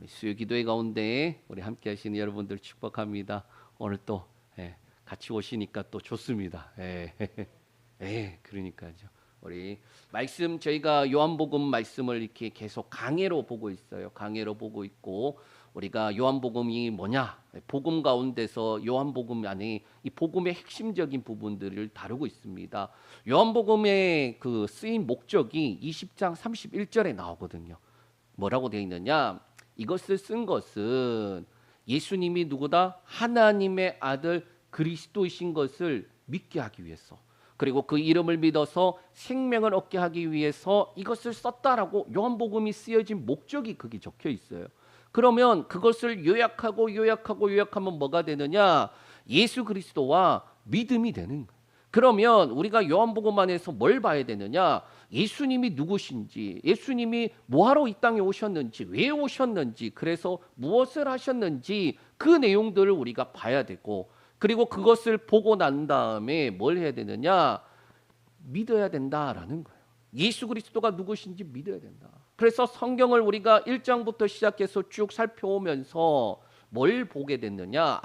수요기도회 가운데 우리 함께 하시는 여러분들 축복합니다. 오늘 또 같이 오시니까 또 좋습니다. 그러니까요. 우리 말씀 저희가 요한복음 말씀을 이렇게 계속 강해로 보고 있어요. 강해로 보고 있고 우리가 요한복음이 뭐냐? 복음 가운데서 요한복음 안에 이 복음의 핵심적인 부분들을 다루고 있습니다. 요한복음의 그 쓰인 목적이 20장 31절에 나오거든요. 뭐라고 되어 있느냐? 이것을 쓴 것은 예수님이 누구다? 하나님의 아들 그리스도이신 것을 믿게 하기 위해서, 그리고 그 이름을 믿어서 생명을 얻게 하기 위해서 이것을 썼다라고 요한복음이 쓰여진 목적이 거기 적혀 있어요. 그러면 그것을 요약하면 뭐가 되느냐? 예수 그리스도와 믿음이 되는 거예요. 그러면 우리가 요한복음 안에서 뭘 봐야 되느냐? 예수님이 누구신지, 예수님이 뭐하러 이 땅에 오셨는지, 왜 오셨는지, 그래서 무엇을 하셨는지 그 내용들을 우리가 봐야 되고, 그리고 그것을 보고 난 다음에 뭘 해야 되느냐? 믿어야 된다라는 거예요. 예수 그리스도가 누구신지 믿어야 된다. 그래서 성경을 우리가 1장부터 시작해서 쭉 살펴오면서 뭘 보게 됐느냐?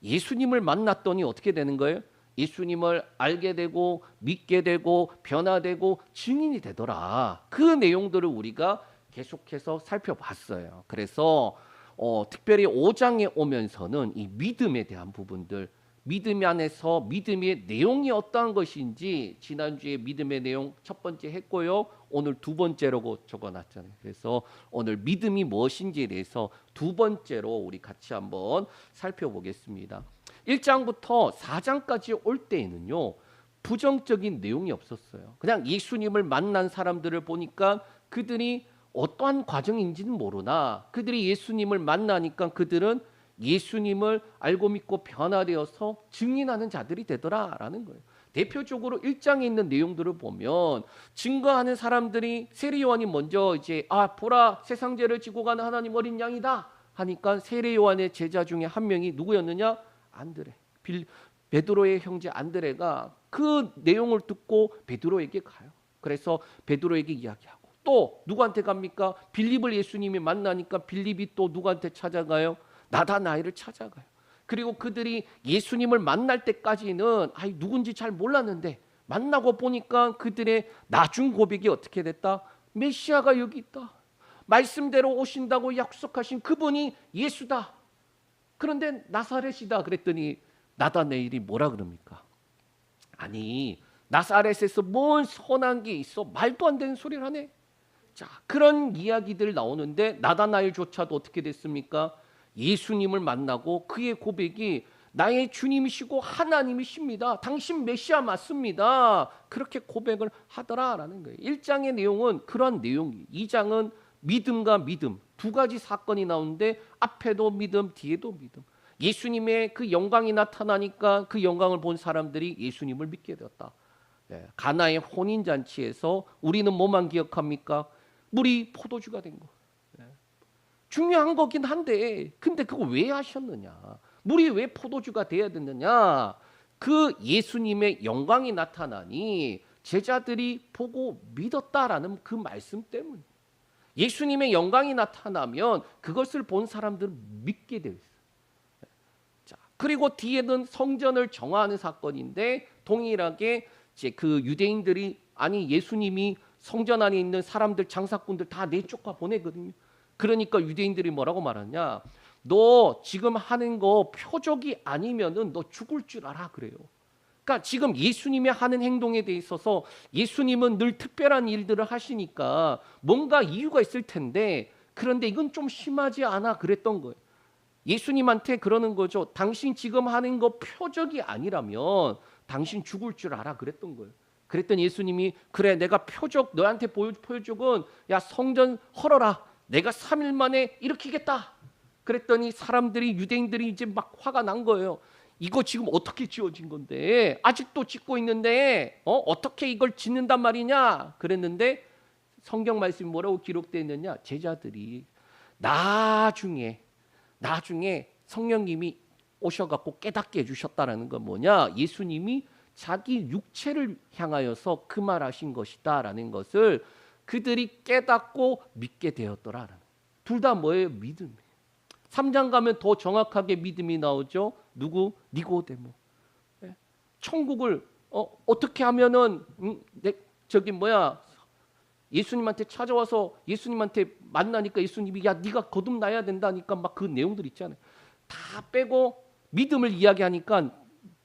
예수님을 만났더니 어떻게 되는 거예요? 예수님을 알게 되고 믿게 되고 변화되고 증인이 되더라. 그 내용들을 우리가 계속해서 살펴봤어요. 그래서 특별히 5장에 오면서는 이 믿음에 대한 부분들, 믿음 안에서 믿음의 내용이 어떠한 것인지 지난주에 믿음의 내용 첫 번째 했고요. 오늘 두 번째라고 적어놨잖아요. 그래서 오늘 믿음이 무엇인지에 대해서 두 번째로 우리 같이 한번 살펴보겠습니다. 1장부터 4장까지 올 때에는요, 부정적인 내용이 없었어요. 그냥 예수님을 만난 사람들을 보니까 그들이 어떠한 과정인지는 모르나 그들이 예수님을 만나니까 그들은 예수님을 알고 믿고 변화되어서 증인하는 자들이 되더라라는 거예요. 대표적으로 1장에 있는 내용들을 보면 증거하는 사람들이 세례 요한이 먼저 이제 보라 세상 죄를 지고 가는 하나님 어린 양이다 하니까 세례 요한의 제자 중에 한 명이 누구였느냐? 안드레, 베드로의 형제 안드레가 그 내용을 듣고 베드로에게 가요. 그래서 베드로에게 이야기하고 또 누구한테 갑니까? 빌립을 예수님이 만나니까 빌립이 또 누구한테 찾아가요? 나다나엘을 찾아가요. 그리고 그들이 예수님을 만날 때까지는 누군지 잘 몰랐는데 만나고 보니까 그들의 나중 고백이 어떻게 됐다? 메시아가 여기 있다. 말씀대로 오신다고 약속하신 그분이 예수다. 그런데 나사렛이다 그랬더니 나다나엘이 뭐라 그럽니까? 아니 나사렛에서 뭔 선한 게 있어? 말도 안 되는 소리를 하네. 자, 그런 이야기들 나오는데 나다나엘조차도 어떻게 됐습니까? 예수님을 만나고 그의 고백이 나의 주님이시고 하나님이십니다. 당신 메시아 맞습니다. 그렇게 고백을 하더라라는 거예요. 1장의 내용은 그런 내용이에요. 2장은 믿음과 믿음 두 가지 사건이 나오는데 앞에도 믿음, 뒤에도 믿음. 예수님의 그 영광이 나타나니까 그 영광을 본 사람들이 예수님을 믿게 되었다. 가나의 혼인잔치에서 우리는 뭐만 기억합니까? 물이 포도주가 된 거. 중요한 거긴 한데 근데 그거 왜 하셨느냐? 물이 왜 포도주가 돼야 됐느냐? 그 예수님의 영광이 나타나니 제자들이 보고 믿었다라는 그 말씀 때문에 예수님의 영광이 나타나면 그것을 본 사람들은 믿게 되어 있어요. 자, 그리고 뒤에는 성전을 정화하는 사건인데 동일하게 이제 그 유대인들이 예수님이 성전 안에 있는 사람들 장사꾼들 다 내쫓아 보내거든요. 그러니까 유대인들이 뭐라고 말하냐? 너 지금 하는 거 표적이 아니면은 너 죽을 줄 알아 그래요. 그러니까 지금 예수님이 하는 행동에 대해 있어서 예수님은 늘 특별한 일들을 하시니까 뭔가 이유가 있을 텐데 그런데 이건 좀 심하지 않아 그랬던 거예요. 예수님한테 그러는 거죠. 당신 지금 하는 거 표적이 아니라면 당신 죽을 줄 알아 그랬던 거예요. 그랬더니 예수님이 그래 내가 표적 너한테 보여줄 표적은 야 성전 헐어라. 내가 3일 만에 일으키겠다. 그랬더니 사람들이 유대인들이 이제 막 화가 난 거예요. 이거 지금 어떻게 지어진 건데 아직도 짓고 있는데 어떻게 이걸 짓는단 말이냐 그랬는데 성경 말씀이 뭐라고 기록되어 있느냐? 제자들이 나중에 성령님이 오셔갖고 깨닫게 해주셨다라는 건 뭐냐? 예수님이 자기 육체를 향하여서 그 말하신 것이다라는 것을 그들이 깨닫고 믿게 되었더라. 둘 다 뭐예요? 믿음이에요. 3장 가면 더 정확하게 믿음이 나오죠. 누구? 니고데모. 예. 천국을 어떻게 하면은 저기 뭐야 예수님한테 찾아와서 예수님한테 만나니까 예수님이 야 네가 거듭나야 된다니까 막 그 내용들 있잖아요. 다 빼고 믿음을 이야기하니까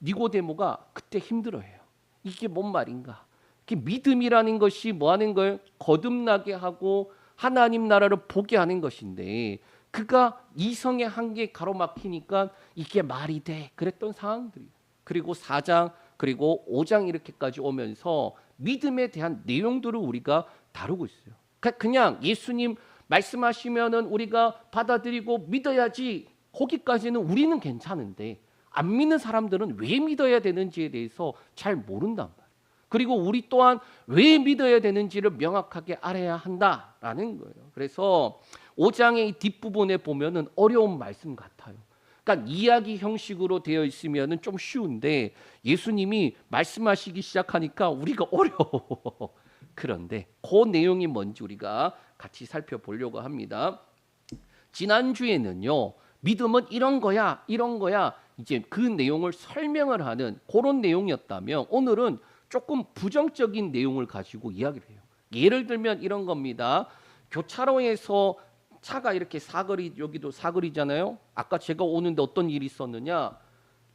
니고데모가 그때 힘들어해요. 이게 뭔 말인가? 믿음이라는 것이 뭐 하는 거예요? 거듭나게 하고 하나님 나라를 보게 하는 것인데 그가 이성의 한계에 가로막히니까 이게 말이 돼 그랬던 상황들이에요. 그리고 4장 그리고 5장 이렇게까지 오면서 믿음에 대한 내용들을 우리가 다루고 있어요. 그냥 예수님 말씀하시면은 우리가 받아들이고 믿어야지 거기까지는 우리는 괜찮은데 안 믿는 사람들은 왜 믿어야 되는지에 대해서 잘 모른단 말이에요. 그리고 우리 또한 왜 믿어야 되는지를 명확하게 알아야 한다라는 거예요. 그래서 5장의 이 뒷부분에 보면은 어려운 말씀 같아요. 그러니까 이야기 형식으로 되어 있으면은 좀 쉬운데 예수님이 말씀하시기 시작하니까 우리가 어려워. 그런데 그 내용이 뭔지 우리가 같이 살펴보려고 합니다. 지난주에는요. 믿음은 이런 거야. 이제 그 내용을 설명을 하는 그런 내용이었다면 오늘은 조금 부정적인 내용을 가지고 이야기를 해요. 예를 들면 이런 겁니다. 교차로에서 차가 이렇게 사거리 여기도 사거리잖아요. 아까 제가 오는데 어떤 일이 있었느냐.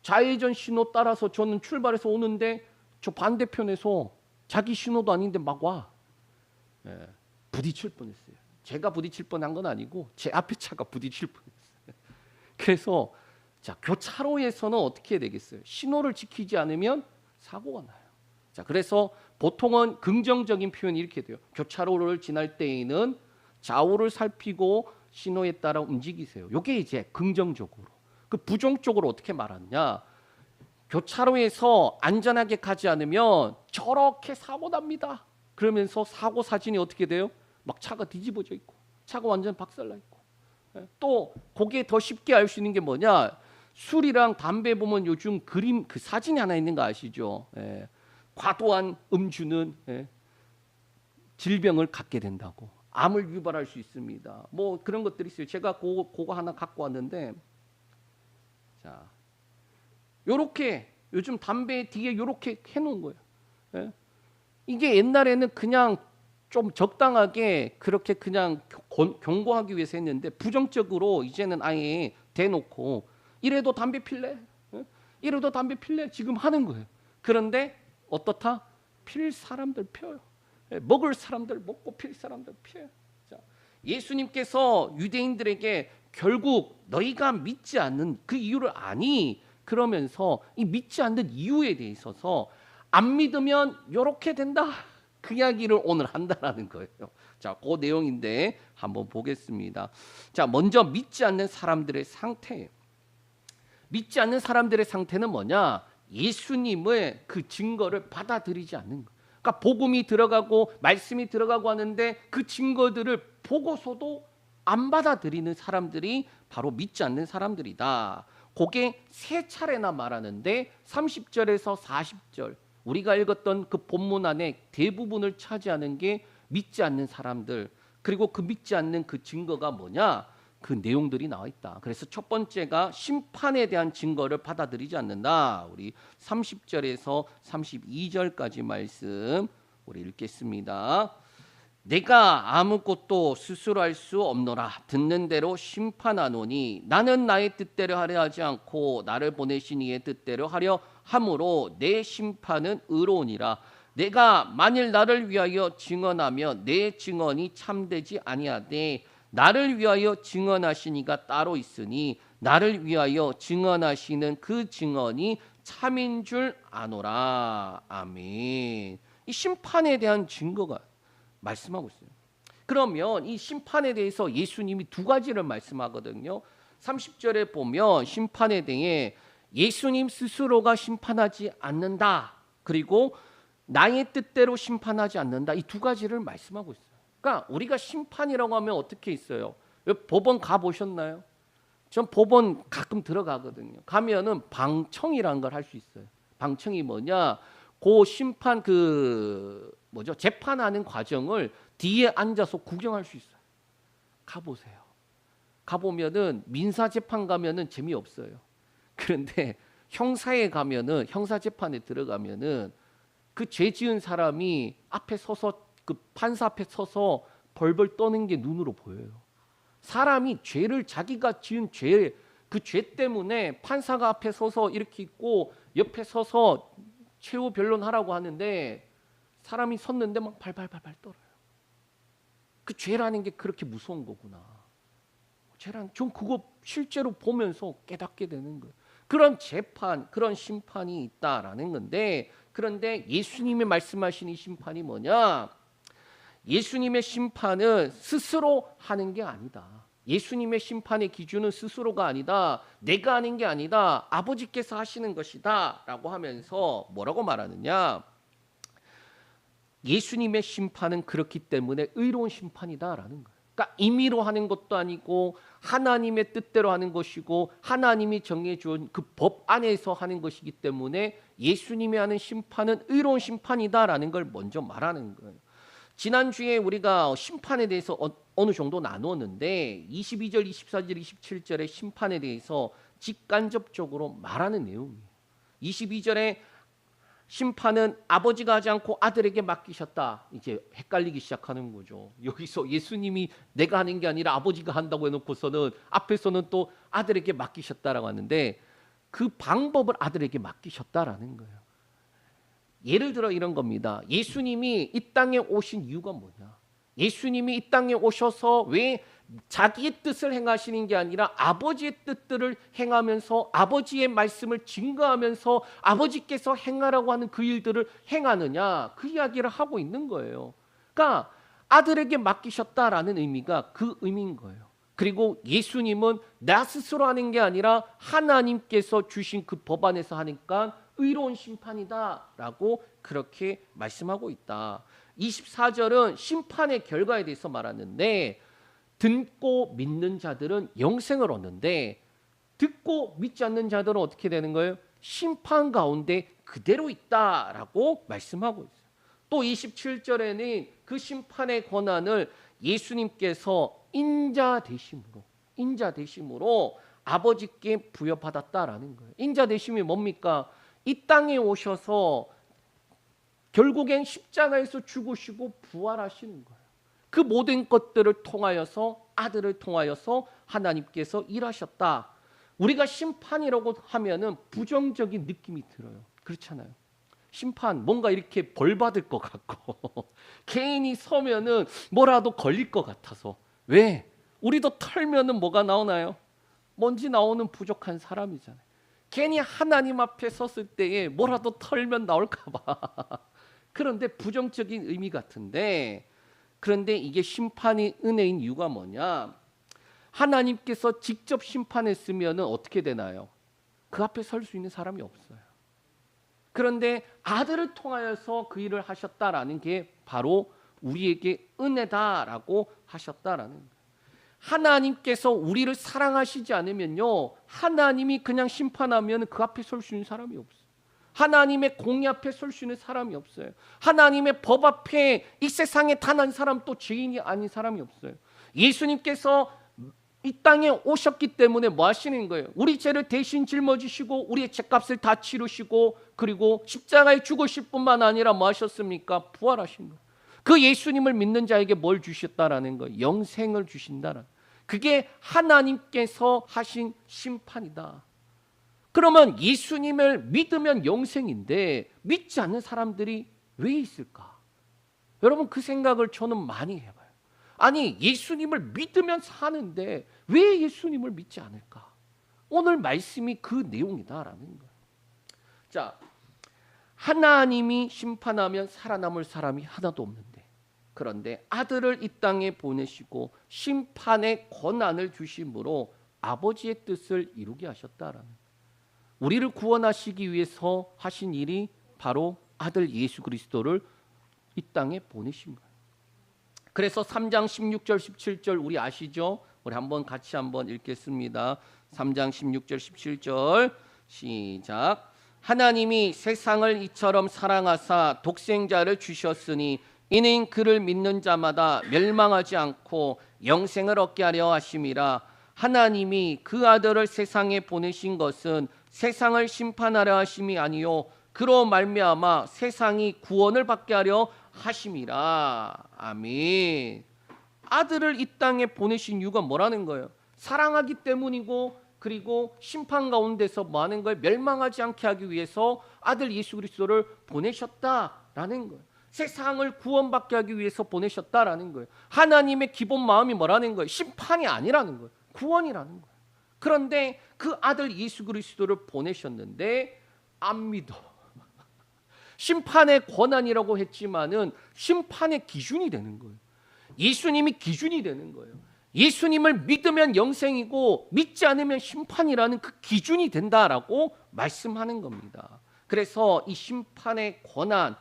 좌회전 신호 따라서 저는 출발해서 오는데 저 반대편에서 자기 신호도 아닌데 막 와. 예, 부딪힐 뻔했어요. 제가 부딪힐 뻔한 건 아니고 제 앞에 차가 부딪힐 뻔했어요. 그래서 자 교차로에서는 어떻게 해야 되겠어요? 신호를 지키지 않으면 사고가 나요. 자 그래서 보통은 긍정적인 표현이 이렇게 돼요. 교차로를 지날 때에는 좌우를 살피고 신호에 따라 움직이세요. 이게 이제 긍정적으로. 그 부정적으로 어떻게 말하느냐? 교차로에서 안전하게 가지 않으면 저렇게 사고 납니다. 그러면서 사고 사진이 어떻게 돼요? 막 차가 뒤집어져 있고 차가 완전 박살나 있고. 또 그게 더 쉽게 알 수 있는 게 뭐냐? 술이랑 담배 보면 요즘 그림 그 사진이 하나 있는 거 아시죠? 과도한 음주는 질병을 갖게 된다고. 암을 유발할 수 있습니다. 뭐 그런 것들이 있어요. 제가 그거 하나 갖고 왔는데 자 요렇게 요즘 담배 뒤에 요렇게 해놓은 거예요. 예? 이게 옛날에는 그냥 좀 적당하게 그렇게 그냥 경고하기 위해서 했는데 부정적으로 이제는 아예 대놓고 이래도 담배 필래? 예? 이래도 담배 필래? 지금 하는 거예요. 그런데 어떻다? 필 사람들 펴요. 먹을 사람들 먹고 필 사람들 피해요. 자, 예수님께서 유대인들에게 결국 너희가 믿지 않는 그 이유를 아니 그러면서 이 믿지 않는 이유에 대해 있어서 안 믿으면 이렇게 된다. 그 이야기를 오늘 한다라는 거예요. 자, 그 내용인데 한번 보겠습니다. 자, 먼저 믿지 않는 사람들의 상태. 믿지 않는 사람들의 상태는 뭐냐? 예수님의 그 증거를 받아들이지 않는 거예요. 그러니까 복음이 들어가고 말씀이 들어가고 하는데 그 증거들을 보고서도 안 받아들이는 사람들이 바로 믿지 않는 사람들이다. 그게 세 차례나 말하는데 30절에서 40절 우리가 읽었던 그 본문 안에 대부분을 차지하는 게 믿지 않는 사람들 그리고 그 믿지 않는 그 증거가 뭐냐? 그 내용들이 나와 있다. 그래서 첫 번째가 심판에 대한 증거를 받아들이지 않는다. 우리 30절에서 32절까지 말씀 우리 읽겠습니다. 내가 아무것도 스스로 할 수 없노라. 듣는 대로 심판하노니 나는 나의 뜻대로 하려 하지 않고 나를 보내신 이의 뜻대로 하려 함으로 내 심판은 의로우니라. 내가 만일 나를 위하여 증언하며 내 증언이 참되지 아니하되 나를 위하여 증언하신 이가 따로 있으니 나를 위하여 증언하시는 그 증언이 참인 줄 아노라. 아멘. 이 심판에 대한 증거가 말씀하고 있어요. 그러면 이 심판에 대해서 예수님이 두 가지를 말씀하거든요. 30절에 보면 심판에 대해 예수님 스스로가 심판하지 않는다. 그리고 나의 뜻대로 심판하지 않는다. 이 두 가지를 말씀하고 있어요. 그러니까 우리가 심판이라고 하면 어떻게 있어요? 법원 가 보셨나요? 전 법원 가끔 들어가거든요. 가면은 방청이라는 걸 할 수 있어요. 방청이 뭐냐? 그 심판 재판하는 과정을 뒤에 앉아서 구경할 수 있어요. 가 보세요. 가보면은 민사 재판 가면은 재미없어요. 그런데 형사에 가면은 형사 재판에 들어가면은 그 죄 지은 사람이 앞에 서서 그 판사 앞에 서서 벌벌 떠는 게 눈으로 보여요. 사람이 죄를 자기가 지은 죄 그 죄 때문에 판사가 앞에 서서 이렇게 있고 옆에 서서 최후 변론하라고 하는데 사람이 섰는데 막 발발발발 떨어요. 그 죄라는 게 그렇게 무서운 거구나. 죄란 좀 그거 실제로 보면서 깨닫게 되는 거예요. 그런 재판, 그런 심판이 있다라는 건데, 그런데 예수님이 말씀하신 이 심판이 뭐냐? 예수님의 심판은 스스로 하는 게 아니다. 예수님의 심판의 기준은 스스로가 아니다. 내가 하는 게 아니다. 아버지께서 하시는 것이다 라고 하면서 뭐라고 말하느냐? 예수님의 심판은 그렇기 때문에 의로운 심판이다라는 거예요. 그러니까 임의로 하는 것도 아니고 하나님의 뜻대로 하는 것이고 하나님이 정해준 그 법 안에서 하는 것이기 때문에 예수님이 하는 심판은 의로운 심판이다라는 걸 먼저 말하는 거예요. 지난주에 우리가 심판에 대해서 어느 정도 나누었는데 22절, 24절, 27절의 심판에 대해서 직간접적으로 말하는 내용이에요. 22절에 심판은 아버지가 하지 않고 아들에게 맡기셨다. 이제 헷갈리기 시작하는 거죠. 여기서 예수님이 내가 하는 게 아니라 아버지가 한다고 해놓고서는 앞에서는 또 아들에게 맡기셨다라고 하는데 그 방법을 아들에게 맡기셨다라는 거예요. 예를 들어 이런 겁니다. 예수님이 이 땅에 오신 이유가 뭐냐? 예수님이 이 땅에 오셔서 왜 자기의 뜻을 행하시는 게 아니라 아버지의 뜻들을 행하면서 아버지의 말씀을 증거하면서 아버지께서 행하라고 하는 그 일들을 행하느냐? 그 이야기를 하고 있는 거예요. 그러니까 아들에게 맡기셨다라는 의미가 그 의미인 거예요. 그리고 예수님은 나 스스로 하는 게 아니라 하나님께서 주신 그 법 안에서 하니까 의로운 심판이다라고 그렇게 말씀하고 있다. 24절은 심판의 결과에 대해서 말하는데 듣고 믿는 자들은 영생을 얻는데 듣고 믿지 않는 자들은 어떻게 되는 거예요? 심판 가운데 그대로 있다라고 말씀하고 있어요. 또 27절에는 그 심판의 권한을 예수님께서 인자 되심으로 아버지께 부여받았다라는 거예요. 인자 되심이 뭡니까? 이 땅에 오셔서 결국엔 십자가에서 죽으시고 부활하시는 거예요. 그 모든 것들을 통하여서 아들을 통하여서 하나님께서 일하셨다. 우리가 심판이라고 하면은 부정적인 느낌이 들어요. 그렇잖아요. 심판 뭔가 이렇게 벌 받을 것 같고 개인이 서면은 뭐라도 걸릴 것 같아서 왜? 우리도 털면은 뭐가 나오나요? 먼지 나오는 부족한 사람이잖아요. 괜히 하나님 앞에 섰을 때에 뭐라도 털면 나올까 봐. 그런데 부정적인 의미 같은데 그런데 이게 심판이 은혜인 이유가 뭐냐? 하나님께서 직접 심판했으면 어떻게 되나요? 그 앞에 설 수 있는 사람이 없어요. 그런데 아들을 통하여서 그 일을 하셨다라는 게 바로 우리에게 은혜다라고 하셨다라는 거예요. 하나님께서 우리를 사랑하시지 않으면요, 하나님이 그냥 심판하면 그 앞에 설 수 있는 사람이 없어요. 하나님의 공의 앞에 설 수 있는 사람이 없어요. 하나님의 법 앞에 이 세상에 단 한 사람 또 죄인이 아닌 사람이 없어요. 예수님께서 이 땅에 오셨기 때문에 뭐 하시는 거예요? 우리 죄를 대신 짊어지시고 우리의 죄값을 다 치르시고 그리고 십자가에 죽으실 뿐만 아니라 뭐 하셨습니까? 부활하신 거예요. 그 예수님을 믿는 자에게 뭘 주셨다라는 거예요? 영생을 주신다라는. 그게 하나님께서 하신 심판이다. 그러면 예수님을 믿으면 영생인데 믿지 않는 사람들이 왜 있을까? 여러분 그 생각을 저는 많이 해봐요. 아니 예수님을 믿으면 사는데 왜 예수님을 믿지 않을까? 오늘 말씀이 그 내용이다라는 거예요. 자, 하나님이 심판하면 살아남을 사람이 하나도 없는데 그런데 아들을 이 땅에 보내시고 심판의 권한을 주심으로 아버지의 뜻을 이루게 하셨다라는 거예요. 우리를 구원하시기 위해서 하신 일이 바로 아들 예수 그리스도를 이 땅에 보내신 거예요. 그래서 3장 16절 17절 우리 아시죠? 우리 같이 한번 읽겠습니다. 3장 16절 17절 시작. 하나님이 세상을 이처럼 사랑하사 독생자를 주셨으니 이는 그를 믿는 자마다 멸망하지 않고 영생을 얻게 하려 하심이라. 하나님이 그 아들을 세상에 보내신 것은 세상을 심판하려 하심이 아니요 그로 말미암아 세상이 구원을 받게 하려 하심이라. 아멘. 아들을 이 땅에 보내신 이유가 뭐라는 거예요? 사랑하기 때문이고, 그리고 심판 가운데서 뭐 하는 거예요? 멸망하지 않게 하기 위해서 아들 예수 그리스도를 보내셨다라는 거예요. 세상을 구원받게 하기 위해서 보내셨다라는 거예요. 하나님의 기본 마음이 뭐라는 거예요? 심판이 아니라는 거예요. 구원이라는 거예요. 그런데 그 아들 예수 그리스도를 보내셨는데 안 믿어. 심판의 권한이라고 했지만은 심판의 기준이 되는 거예요. 예수님이 기준이 되는 거예요. 예수님을 믿으면 영생이고 믿지 않으면 심판이라는 그 기준이 된다라고 말씀하는 겁니다. 그래서 이 심판의 권한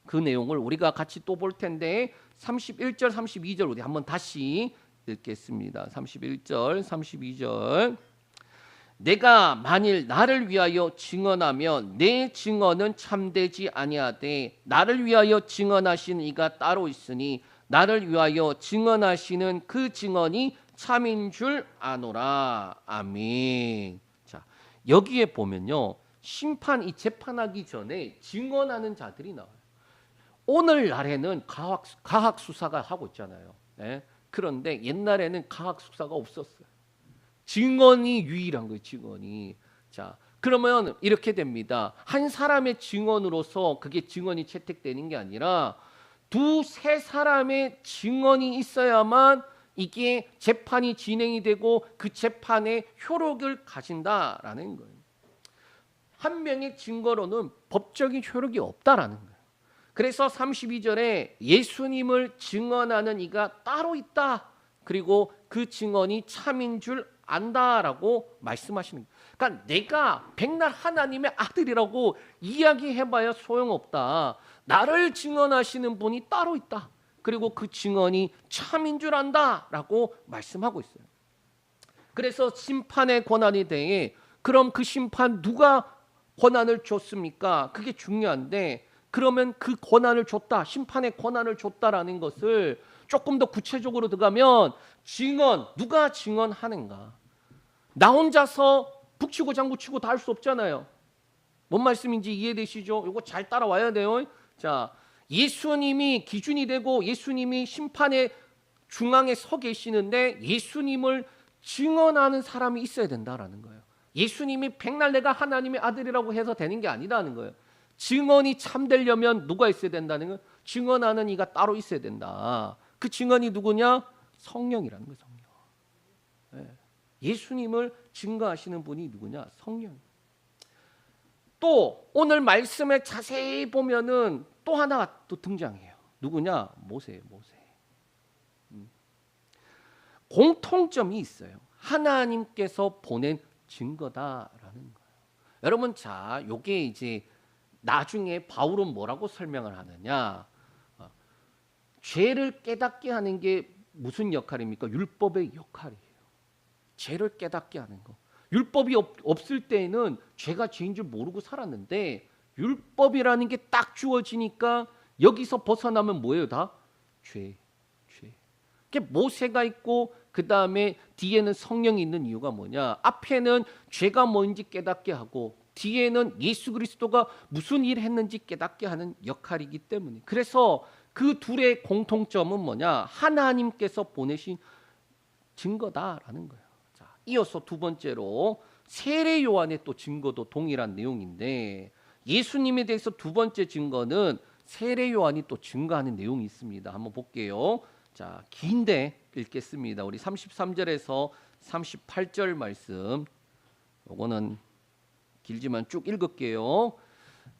그 내용을 우리가 같이 또 볼 텐데 31절 32절 우리 한번 다시 읽겠습니다. 31절 32절 내가 만일 나를 위하여 증언하면 내 증언은 참되지 아니하되 나를 위하여 증언하신 이가 따로 있으니 나를 위하여 증언하시는 그 증언이 참인 줄 아노라. 아멘. 자, 여기에 보면요. 심판 이 재판하기 전에 증언하는 자들이 나와요. 오늘날에는 과학 수사가 하고 있잖아요. 네? 그런데 옛날에는 과학 수사가 없었어요. 증언이 유일한 거예요. 증언이. 자, 그러면 이렇게 됩니다. 한 사람의 증언으로서 그게 증언이 채택되는 게 아니라 두세 사람의 증언이 있어야만 이게 재판이 진행이 되고 그 재판의 효력을 가진다라는 거예요. 한 명의 증거로는 법적인 효력이 없다라는 거예요. 그래서 32절에 예수님을 증언하는 이가 따로 있다. 그리고 그 증언이 참인 줄 안다라고 말씀하시는 거예요. 그러니까 내가 백날 하나님의 아들이라고 이야기해봐야 소용없다. 나를 증언하시는 분이 따로 있다. 그리고 그 증언이 참인 줄 안다라고 말씀하고 있어요. 그래서 심판의 권한에 대해 그럼 그 심판 누가 권한을 줬습니까? 그게 중요한데 그러면 그 권한을 줬다. 심판의 권한을 줬다라는 것을 조금 더 구체적으로 들어가면 증언, 누가 증언하는가? 나 혼자서 북치고 장구치고 다 할 수 없잖아요. 뭔 말씀인지 이해되시죠? 이거 잘 따라와야 돼요. 자, 예수님이 기준이 되고 예수님이 심판의 중앙에 서 계시는데 예수님을 증언하는 사람이 있어야 된다라는 거예요. 예수님이 백날 내가 하나님의 아들이라고 해서 되는 게 아니라는 거예요. 증언이 참되려면 누가 있어야 된다는 거예요? 증언하는 이가 따로 있어야 된다. 그 증언이 누구냐? 성령이라는 거예요. 성령. 네. 예수님을 증거하시는 분이 누구냐? 성령. 또 오늘 말씀에 자세히 보면은 또 하나가 또 등장해요. 누구냐? 모세예요. 모세. 공통점이 있어요. 하나님께서 보낸 증거다라는 거예요. 여러분, 자, 요게 이제 나중에 바울은 뭐라고 설명을 하느냐? 죄를 깨닫게 하는 게 무슨 역할입니까? 율법의 역할이에요. 죄를 깨닫게 하는 거. 율법이 없을 때에는 죄가 죄인 줄 모르고 살았는데 율법이라는 게 딱 주어지니까 여기서 벗어나면 뭐예요? 다 죄. 모세가 있고 그 다음에 뒤에는 성령이 있는 이유가 뭐냐? 앞에는 죄가 뭔지 깨닫게 하고 뒤에는 예수 그리스도가 무슨 일을 했는지 깨닫게 하는 역할이기 때문에. 그래서 그 둘의 공통점은 뭐냐? 하나님께서 보내신 증거다라는 거예요. 자, 이어서 두 번째로 세례 요한의 또 증거도 동일한 내용인데 예수님에 대해서 두 번째 증거는 세례 요한이 또 증거하는 내용이 있습니다. 한번 볼게요. 자, 긴데 읽겠습니다. 우리 33절에서 38절 말씀. 요거는 길지만 쭉 읽을게요.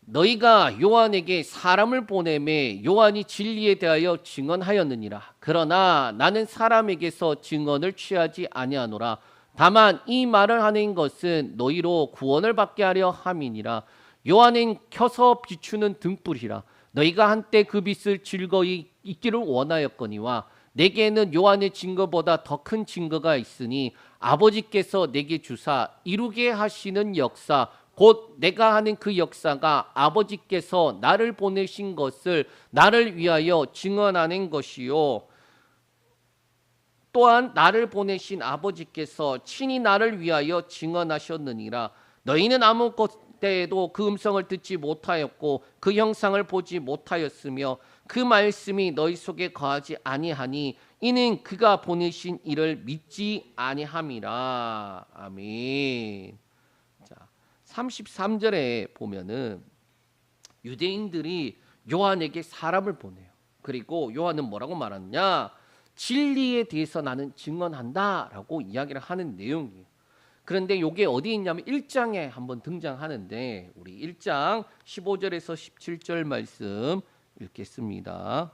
너희가 요한에게 사람을 보내매 요한이 진리에 대하여 증언하였느니라. 그러나 나는 사람에게서 증언을 취하지 아니하노라. 다만 이 말을 하는 것은 너희로 구원을 받게 하려 함이니라. 요한은 켜서 비추는 등불이라. 너희가 한때 그 빛을 즐거이 있기를 원하였거니와 내게는 요한의 증거보다 더 큰 증거가 있으니 아버지께서 내게 주사 이루게 하시는 역사 곧 내가 하는 그 역사가 아버지께서 나를 보내신 것을 나를 위하여 증언하는 것이요. 또한 나를 보내신 아버지께서 친히 나를 위하여 증언하셨느니라. 너희는 아무 때에도 그 음성을 듣지 못하였고 그 형상을 보지 못하였으며 그 말씀이 너희 속에 거하지 아니하니 이는 그가 보내신 이를 믿지 아니함이라. 아멘. 자, 33절에 보면은 유대인들이 요한에게 사람을 보내요. 그리고 요한은 뭐라고 말하느냐? 진리에 대해서 나는 증언한다라고 이야기를 하는 내용이에요. 그런데 이게 어디 있냐면 1장에 한번 등장하는데 우리 1장 15절에서 17절 말씀 읽겠습니다.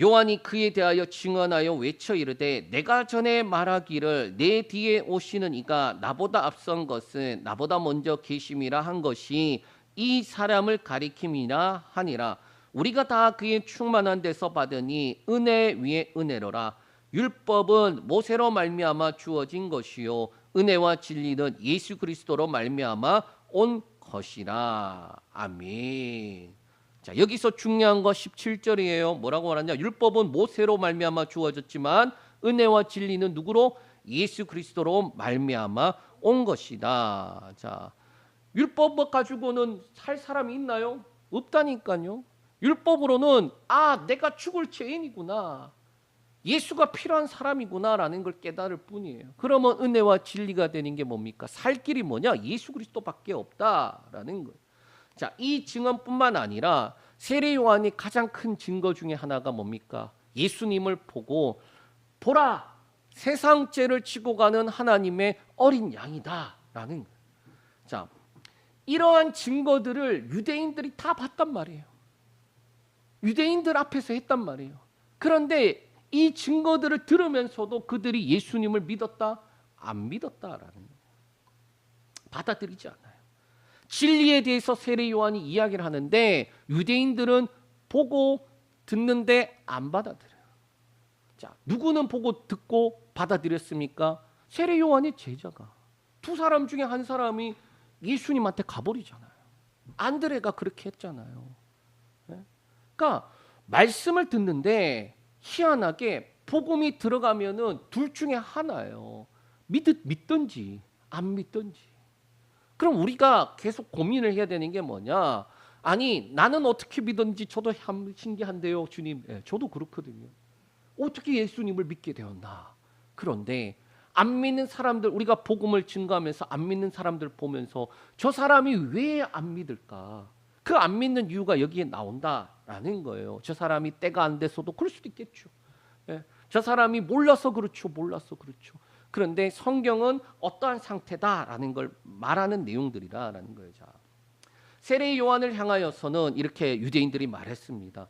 요한이 그에 대하여 증언하여 외쳐 이르되 내가 전에 말하기를 내 뒤에 오시는 이가 나보다 앞선 것은 나보다 먼저 계심이라 한 것이 이 사람을 가리킴이라 하니라. 우리가 다 그의 충만한 데서 받으니 은혜 위에 은혜로라. 율법은 모세로 말미암아 주어진 것이요 은혜와 진리는 예수 그리스도로 말미암아 온 것이라. 아멘. 자, 여기서 중요한 거 17절이에요. 뭐라고 말하냐? 율법은 모세로 말미암아 주어졌지만 은혜와 진리는 누구로? 예수 그리스도로 말미암아 온 것이다. 자, 율법 가지고는 살 사람이 있나요? 없다니까요. 율법으로는 내가 죽을 죄인이구나. 예수가 필요한 사람이구나라는 걸 깨달을 뿐이에요. 그러면 은혜와 진리가 되는 게 뭡니까? 살 길이 뭐냐? 예수 그리스도밖에 없다라는 거예요. 자, 이 증언뿐만 아니라 세례 요한이 가장 큰 증거 중에 하나가 뭡니까? 예수님을 보고 보라, 세상 죄를 지고 가는 하나님의 어린 양이다라는 거예요. 자, 이러한 증거들을 유대인들이 다 봤단 말이에요. 유대인들 앞에서 했단 말이에요. 그런데 이 증거들을 들으면서도 그들이 예수님을 믿었다? 안 믿었다라는 거예요. 받아들이지 않아요. 진리에 대해서 세례 요한이 이야기를 하는데 유대인들은 보고 듣는데 안 받아들여요. 자, 누구는 보고 듣고 받아들였습니까? 세례 요한의 제자가. 두 사람 중에 한 사람이 예수님한테 가버리잖아요. 안드레가 그렇게 했잖아요. 네? 그러니까 말씀을 듣는데 희한하게 복음이 들어가면은 둘 중에 하나예요. 믿든지 안 믿든지. 그럼 우리가 계속 고민을 해야 되는 게 뭐냐? 아니, 나는 어떻게 믿든지 저도 신기한데요, 주님. 네, 저도 그렇거든요. 어떻게 예수님을 믿게 되었나? 그런데 안 믿는 사람들, 우리가 복음을 증거하면서 안 믿는 사람들 보면서 저 사람이 왜 안 믿을까? 그 안 믿는 이유가 여기에 나온다라는 거예요. 저 사람이 때가 안 돼서도 그럴 수도 있겠죠. 예. 저 사람이 몰라서 그렇죠. 몰라서 그렇죠. 그런데 성경은 어떠한 상태다라는 걸 말하는 내용들이라는 거예요. 자, 세례 요한을 향하여서는 이렇게 유대인들이 말했습니다.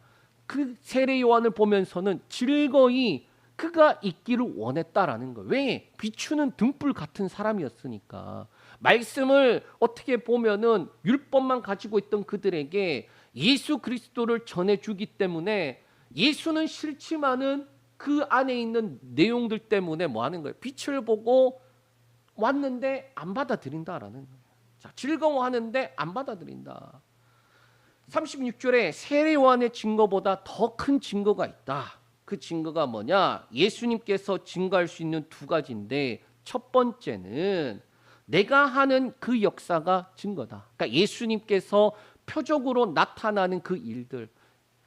그 세례 요한을 보면서는 즐거이 그가 있기를 원했다라는 거예요. 왜? 비추는 등불 같은 사람이었으니까. 말씀을 어떻게 보면은 율법만 가지고 있던 그들에게 예수 그리스도를 전해주기 때문에 예수는 싫지만은 그 안에 있는 내용들 때문에 뭐 하는 거예요? 빛을 보고 왔는데 안 받아들인다라는 거예요. 자, 즐거워하는데 안 받아들인다. 36절에 세례 요한의 증거보다 더 큰 증거가 있다. 그 증거가 뭐냐? 예수님께서 증거할 수 있는 두 가지인데 첫 번째는 내가 하는 그 역사가 증거다. 그러니까 예수님께서 표적으로 나타나는 그 일들,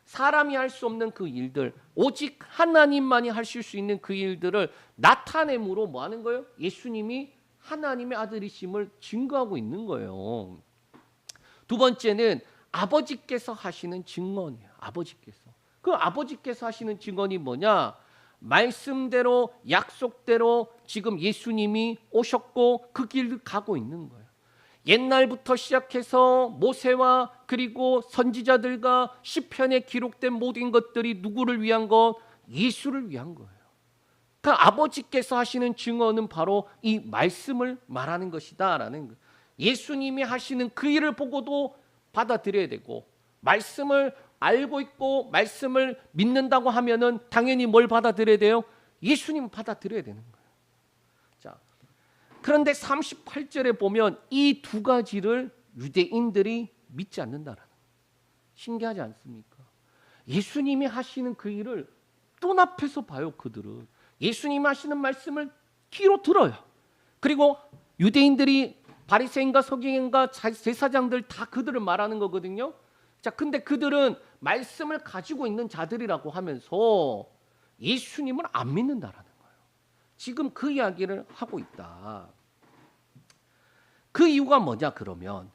사람이 할 수 없는 그 일들, 오직 하나님만이 하실 수 있는 그 일들을 나타냄으로 뭐 하는 거예요? 예수님이 하나님의 아들이심을 증거하고 있는 거예요. 두 번째는 아버지께서 하시는 증언이에요. 아버지께서. 그 아버지께서 하시는 증언이 뭐냐? 말씀대로 약속대로 지금 예수님이 오셨고 그 길을 가고 있는 거예요. 옛날부터 시작해서 모세와 그리고 선지자들과 시편에 기록된 모든 것들이 누구를 위한 것? 예수를 위한 거예요. 그 아버지께서 하시는 증언은 바로 이 말씀을 말하는 것이다라는 거예요. 예수님이 하시는 그 일을 보고도 받아들여야 되고 말씀을 알고 있고 말씀을 믿는다고 하면은 당연히 뭘 받아들여야 돼요? 예수님 받아들여야 되는 거예요. 자, 그런데 38절에 보면 이 두 가지를 유대인들이 믿지 않는다라는 거예요. 신기하지 않습니까? 예수님이 하시는 그 일을 눈앞에서 봐요, 그들은. 예수님 하시는 말씀을 귀로 들어요. 그리고 유대인들이 바리새인과 서기관과 제사장들 다 그들을 말하는 거거든요. 자, 근데 그들은 말씀을 가지고 있는 자들이라고 하면서 예수님을 안 믿는다라는 거예요. 지금 그 이야기를 하고 있다. 그 이유가 뭐냐 그러면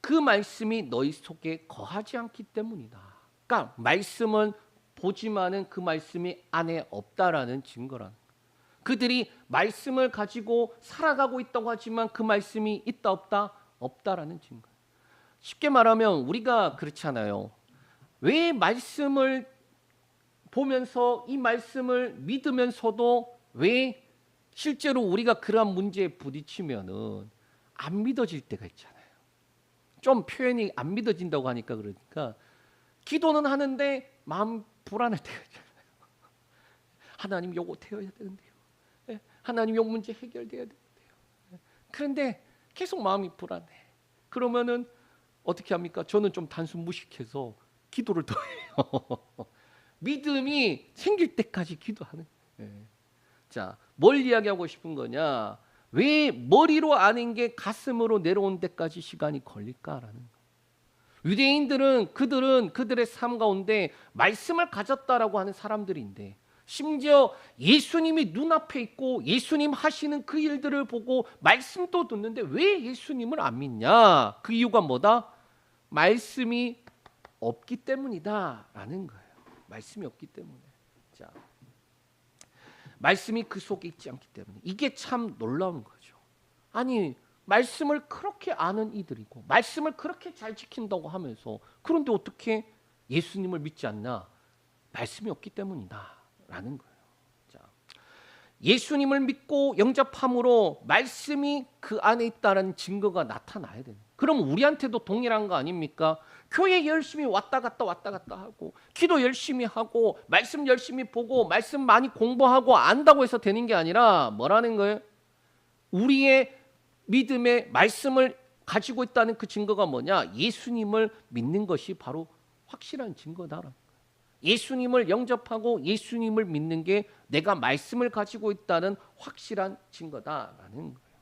그 말씀이 너희 속에 거하지 않기 때문이다. 그러니까 말씀은 보지만은 그 말씀이 안에 없다라는 증거라는 거예요. 그들이 말씀을 가지고 살아가고 있다고 하지만 그 말씀이 있다 없다? 없다라는 증거. 쉽게 말하면 우리가 그렇잖아요. 왜 말씀을 보면서 이 말씀을 믿으면서도 왜 실제로 우리가 그러한 문제에 부딪히면은 안 믿어질 때가 있잖아요. 좀 표현이 안 믿어진다고 하니까 그러니까 기도는 하는데 마음 불안할 때가 있잖아요. 하나님 요거 되어야 되는데요. 하나님 요 문제 해결돼야 되는데요. 그런데 계속 마음이 불안해. 그러면은 어떻게 합니까? 저는 좀 단순 무식해서 기도를 더 해요. 믿음이 생길 때까지 기도하는 거예요. 자, 뭘 이야기하고 싶은 거냐? 왜 머리로 아는 게 가슴으로 내려온 데까지 시간이 걸릴까라는 거예요. 유대인들은 그들의 삶 가운데 말씀을 가졌다라고 하는 사람들인데 심지어 예수님이 눈앞에 있고 예수님 하시는 그 일들을 보고 말씀도 듣는데 왜 예수님을 안 믿냐? 그 이유가 뭐다? 말씀이 없기 때문이다라는 거예요. 말씀이 없기 때문에. 자, 말씀이 그 속에 있지 않기 때문에. 이게 참 놀라운 거죠. 아니, 말씀을 그렇게 아는 이들이고 말씀을 그렇게 잘 지킨다고 하면서 그런데 어떻게 예수님을 믿지 않나? 말씀이 없기 때문이다라는 거예요. 자, 예수님을 믿고 영접함으로 말씀이 그 안에 있다는 증거가 나타나야 되는. 그럼 우리한테도 동일한 거 아닙니까? 교회 열심히 왔다 갔다 하고 기도 열심히 하고 말씀 열심히 보고 말씀 많이 공부하고 안다고 해서 되는 게 아니라 뭐라는 거예요? 우리의 믿음의 말씀을 가지고 있다는 그 증거가 뭐냐? 예수님을 믿는 것이 바로 확실한 증거다. 예수님을 영접하고 예수님을 믿는 게 내가 말씀을 가지고 있다는 확실한 증거다라는 거예요.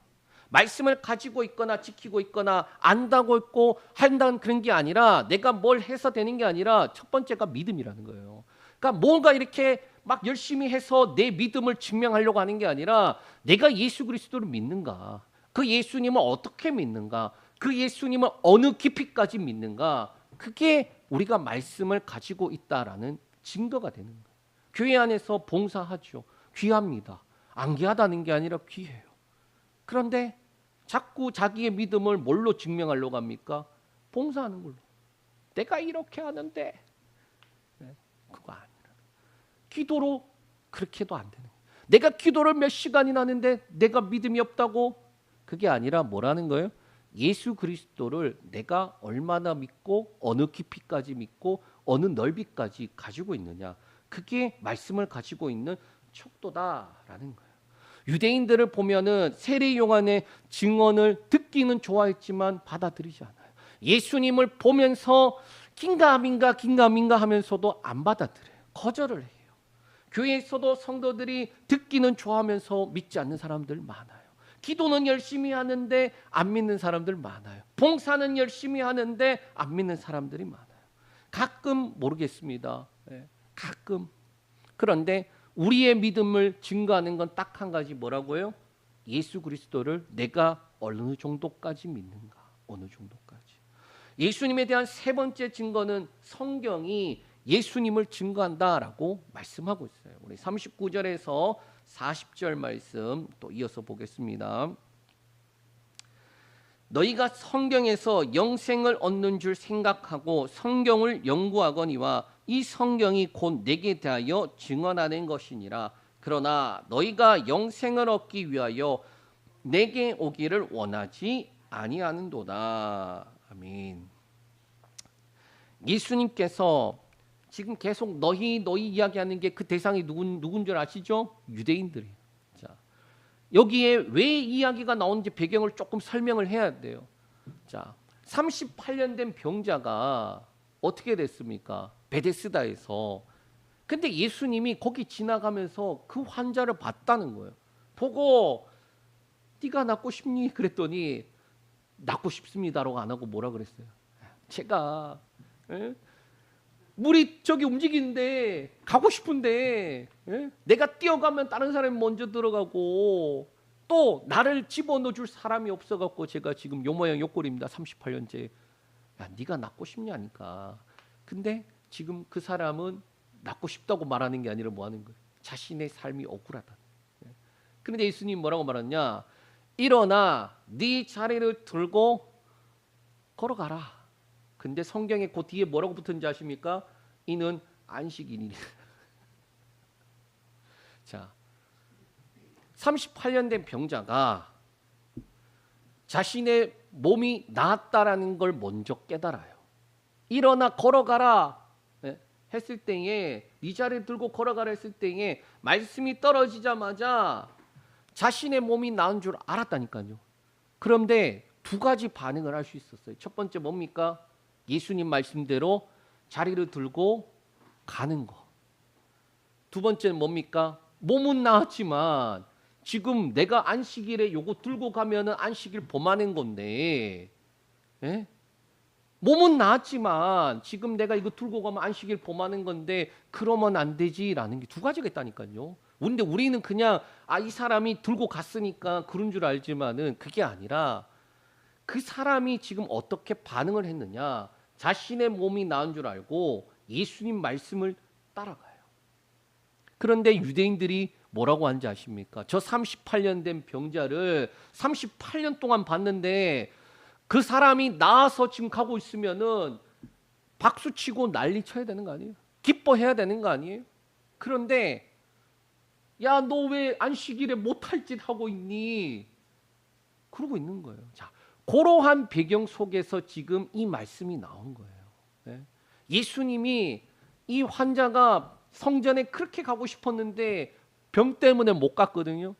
말씀을 가지고 있거나 지키고 있거나 안다고 있고 한다는 그런 게 아니라 내가 뭘 해서 되는 게 아니라 첫 번째가 믿음이라는 거예요. 그러니까 뭔가 이렇게 막 열심히 해서 내 믿음을 증명하려고 하는 게 아니라 내가 예수 그리스도를 믿는가? 그 예수님을 어떻게 믿는가? 그 예수님을 어느 깊이까지 믿는가? 그게 우리가 말씀을 가지고 있다라는 증거가 되는 거예요. 교회 안에서 봉사하죠. 귀합니다. 안 귀하다는 게 아니라 귀해요. 그런데 자꾸 자기의 믿음을 뭘로 증명하려고 합니까? 봉사하는 걸로. 내가 이렇게 하는데 그거 아니라 기도로 그렇게 해도 안 되는 거예요. 내가 기도를 몇 시간이나 하는데 내가 믿음이 없다고? 그게 아니라 뭐라는 거예요? 예수 그리스도를 내가 얼마나 믿고 어느 깊이까지 믿고 어느 넓이까지 가지고 있느냐. 그게 말씀을 가지고 있는 척도다라는 거예요. 유대인들을 보면은 세례 요한의 증언을 듣기는 좋아했지만 받아들이지 않아요. 예수님을 보면서 긴가민가 하면서도 안 받아들여요. 거절을 해요. 교회에서도 성도들이 듣기는 좋아하면서 믿지 않는 사람들 많아요. 기도는 열심히 하는데 안 믿는 사람들 많아요. 봉사는 열심히 하는데 안 믿는 사람들이 많아요. 가끔 모르겠습니다. 가끔. 그런데 우리의 믿음을 증거하는 건 딱 한 가지 뭐라고요? 예수 그리스도를 내가 어느 정도까지 믿는가? 어느 정도까지. 예수님에 대한 세 번째 증거는 성경이 예수님을 증거한다라고 말씀하고 있어요. 우리 39절에서 40절 말씀 또 이어서 보겠습니다. 너희가 성경에서 영생을 얻는 줄 생각하고 성경을 연구하거니와 이 성경이 곧 내게 대하여 증언하는 것이니라. 그러나 너희가 영생을 얻기 위하여 내게 오기를 원하지 아니하는도다. 아멘. 예수님께서 지금 계속 너희 이야기하는 게 그 대상이 누군 줄 아시죠? 유대인들이에요. 자, 여기에 왜 이야기가 나오는지 배경을 조금 설명을 해야 돼요. 자, 38년 된 병자가 어떻게 됐습니까? 베데스다에서 근데 예수님이 거기 지나가면서 그 환자를 봤다는 거예요. 보고 네가 낫고 싶니? 그랬더니 낫고 싶습니다라고 안 하고 뭐라 그랬어요? 제가 예? 물이 저기 움직이는데 가고 싶은데 예? 내가 뛰어가면 다른 사람이 먼저 들어가고 또 나를 집어넣어 줄 사람이 없어갖고 제가 지금 요 모양 요 꼴입니다. 38년째. 야, 네가 낫고 싶냐니까. 근데 지금 그 사람은 낫고 싶다고 말하는 게 아니라 뭐 하는 거예요? 자신의 삶이 억울하다. 그런데 예수님 뭐라고 말하냐? 일어나 네 자리를 들고 걸어가라. 근데 성경에 그 뒤에 뭐라고 붙은지 아십니까? 이는 안식일이니. 자, 38년 된 병자가 자신의 몸이 나았다라는 걸 먼저 깨달아요. 일어나 걸어가라 했을 때에 네 자리를 들고 걸어가라 했을 때에 말씀이 떨어지자마자 자신의 몸이 나은 줄 알았다니까요. 그런데 두 가지 반응을 할 수 있었어요. 첫 번째 뭡니까? 예수님 말씀대로 자리를 들고 가는 거. 두 번째는 뭡니까? 몸은 나았지만 지금 내가 안식일에 요거 들고 가면은 안식일 범하는 건데, 예? 몸은 나았지만 지금 내가 이거 들고 가면 안식일 범하는 건데 그러면 안 되지라는 게 두 가지가 있다니까요. 근데 우리는 그냥 이 사람이 들고 갔으니까 그런 줄 알지만은 그게 아니라 그 사람이 지금 어떻게 반응을 했느냐. 자신의 몸이 나은 줄 알고 예수님 말씀을 따라가요. 그런데 유대인들이 뭐라고 하는지 아십니까? 저 38년 된 병자를 38년 동안 봤는데 그 사람이 나아서 지금 가고 있으면은 박수 치고 난리 쳐야 되는 거 아니에요? 기뻐해야 되는 거 아니에요? 그런데 야, 너 왜 안식일에 못할 짓 하고 있니? 그러고 있는 거예요. 자, 그러한 배경 속에서 지금 이 말씀이 나온 거예요. 네? 예수님이 이 환자가 성전에 그렇게 가고 싶었는데 병 때문에 못 갔거든요.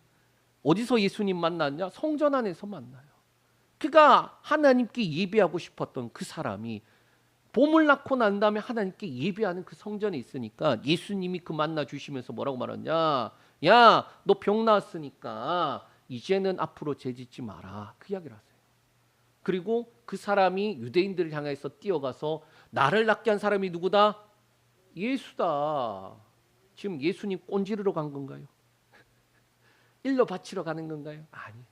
어디서 예수님 만났냐? 성전 안에서 만나요. 그가 하나님께 예배하고 싶었던 그 사람이 봄을 낳고 난 다음에 하나님께 예배하는 그 성전에 있으니까 예수님이 그 만나 주시면서 뭐라고 말하냐? 야, 너 병 나았으니까 이제는 앞으로 죄짓지 마라. 그 이야기를 하세요. 그리고 그 사람이 유대인들을 향해서 뛰어가서 나를 낫게 한 사람이 누구다? 예수다. 지금 예수님 꼰지르러 간 건가요? 일러 바치러 가는 건가요? 아니.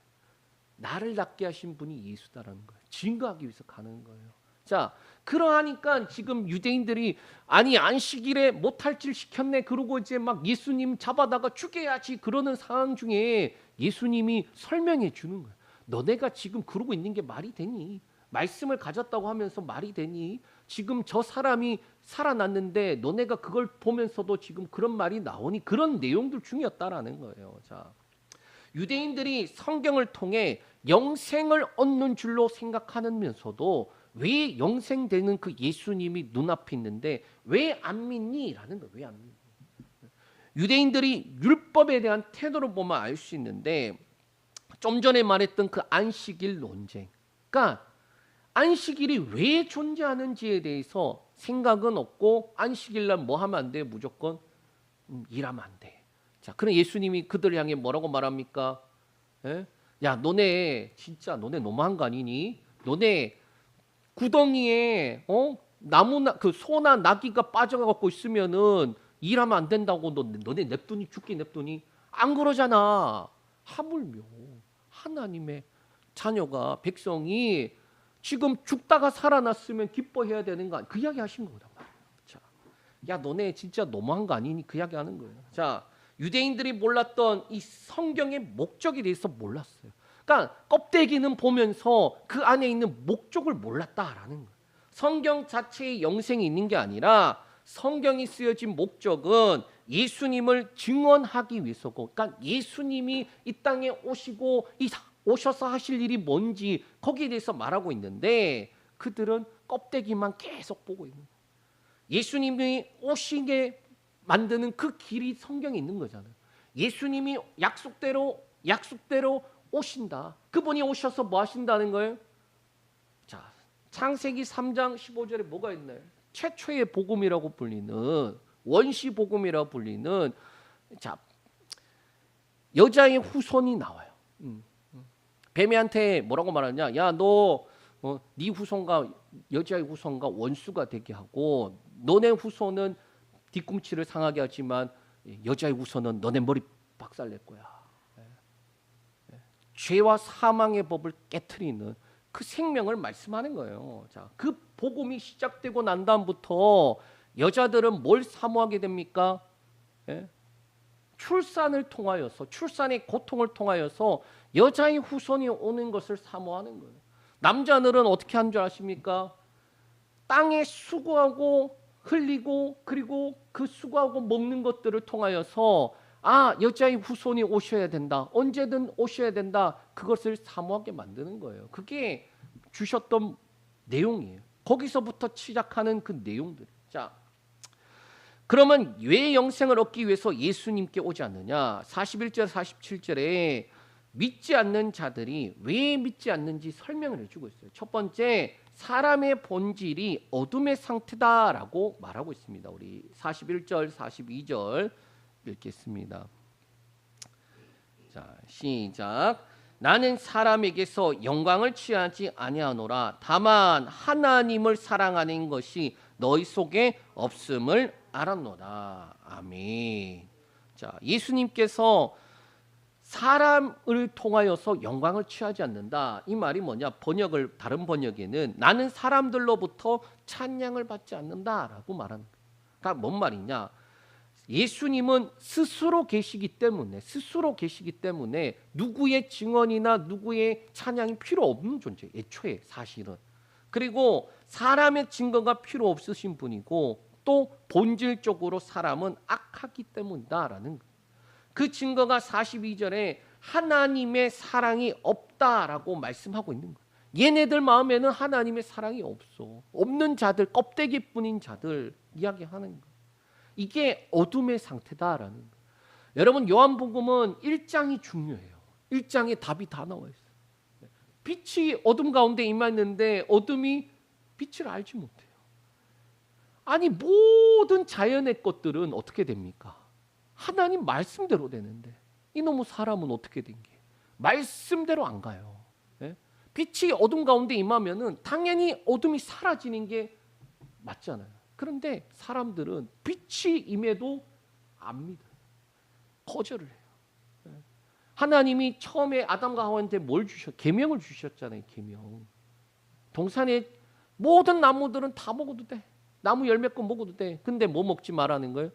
나를 낫게 하신 분이 예수다라는 거예요. 증거하기 위해서 가는 거예요. 자, 그러하니까 지금 유대인들이 아니 안식일에 못할 짓 시켰네. 그러고 이제 막 예수님 잡아다가 죽여야지 그러는 상황 중에 예수님이 설명해 주는 거예요. 너네가 지금 그러고 있는 게 말이 되니? 말씀을 가졌다고 하면서 말이 되니? 지금 저 사람이 살아났는데 너네가 그걸 보면서도 지금 그런 말이 나오니? 그런 내용들 중이었다라는 거예요. 자, 유대인들이 성경을 통해 영생을 얻는 줄로 생각하면서도 왜 영생되는 그 예수님이 눈앞에 있는데 왜 안 믿니? 라는 거예요. 왜 안 믿니? 유대인들이 율법에 대한 태도를 보면 알 수 있는데 좀 전에 말했던 그 안식일 논쟁. 그러니까 안식일이 왜 존재하는지에 대해서 생각은 없고 안식일날 뭐 하면 안 돼? 무조건 일하면 안 돼. 자, 그럼 예수님이 그들 향해 뭐라고 말합니까? 에? 야, 너네 진짜 너네 너무한 거 아니니? 너네 구덩이에 나무나 그 소나 나귀가 빠져갖고 있으면은 일하면 안 된다고 너네 냅두니 죽게 냅두니? 안 그러잖아. 하물며 하나님의 자녀가 백성이 지금 죽다가 살아났으면 기뻐해야 되는 거 그 이야기 하신 거단 말이에요. 자, 야 너네 진짜 너무한 거 아니니? 그 이야기 하는 거예요. 자, 유대인들이 몰랐던 이 성경의 목적에 대해서 몰랐어요. 그러니까 껍데기는 보면서 그 안에 있는 목적을 몰랐다라는 거예요. 성경 자체에 영생이 있는 게 아니라 성경이 쓰여진 목적은 예수님을 증언하기 위해서고, 그러니까 예수님이 이 땅에 오셔서 하실 일이 뭔지 거기에 대해서 말하고 있는데 그들은 껍데기만 계속 보고 있는 거예요. 예수님이 오시게 만드는 그 길이 성경에 있는 거잖아요. 예수님이 약속대로 오신다. 그분이 오셔서 뭐 하신다는 거예요? 자, 창세기 3장 15절에 뭐가 있나요? 최초의 복음이라고 불리는 원시 복음이라 불리는 자 여자의 후손이 나와요. 뱀이한테 뭐라고 말하냐? 야, 너 네 후손과 여자의 후손과 원수가 되게 하고 너네 후손은 뒤꿈치를 상하게 하지만 여자의 후손은 너네 머리 박살낼 거야. 죄와 사망의 법을 깨트리는 그 생명을 말씀하는 거예요. 자, 그 복음이 시작되고 난 다음부터 여자들은 뭘 사모하게 됩니까? 예? 출산을 통하여서 출산의 고통을 통하여서 여자의 후손이 오는 것을 사모하는 거예요. 남자들은 어떻게 하는 줄 아십니까? 땅에 수고하고 흘리고 그리고 그 수고하고 먹는 것들을 통하여서 아, 여자의 후손이 오셔야 된다. 언제든 오셔야 된다. 그것을 사모하게 만드는 거예요. 그게 주셨던 내용이에요. 거기서부터 시작하는 그 내용들. 자, 그러면 왜 영생을 얻기 위해서 예수님께 오지 않느냐? 41절 47절에 믿지 않는 자들이 왜 믿지 않는지 설명을 해주고 있어요. 첫 번째, 사람의 본질이 어둠의 상태다라고 말하고 있습니다. 우리 41절 42절 읽겠습니다. 자, 시작. 나는 사람에게서 영광을 취하지 아니하노라. 다만 하나님을 사랑하는 것이 너희 속에 없음을 알았노라. 아멘. 자, 예수님께서 사람을 통하여서 영광을 취하지 않는다. 이 말이 뭐냐? 번역을 다른 번역에는 나는 사람들로부터 찬양을 받지 않는다라고 말하는 거예요. 그러니까 뭔 말이냐? 예수님은 스스로 계시기 때문에 누구의 증언이나 누구의 찬양이 필요 없는 존재예요. 애초에 사실은. 그리고 사람의 증거가 필요 없으신 분이고 또 본질적으로 사람은 악하기 때문이다라는 거예요. 그 증거가 42절에 하나님의 사랑이 없다라고 말씀하고 있는 거예요. 얘네들 마음에는 하나님의 사랑이 없어. 없는 자들, 껍데기뿐인 자들 이야기하는 거예요. 이게 어둠의 상태다라는 거예요. 여러분, 요한복음은 1장이 중요해요. 1장에 답이 다 나와 있어요. 빛이 어둠 가운데 임했는데 어둠이 빛을 알지 못해요. 아니, 모든 자연의 것들은 어떻게 됩니까? 하나님 말씀대로 되는데 이놈의 사람은 어떻게 된 게? 말씀대로 안 가요. 예? 빛이 어둠 가운데 임하면은 당연히 어둠이 사라지는 게 맞잖아요. 그런데 사람들은 빛이 임해도 안 믿어요. 거절을 해요. 예? 하나님이 처음에 아담과 하와한테 뭘 계명을 주셨잖아요. 계명. 동산의 모든 나무들은 다 먹어도 돼. 나무 열매 거 먹어도 돼. 근데 뭐 먹지 말라는 거예요?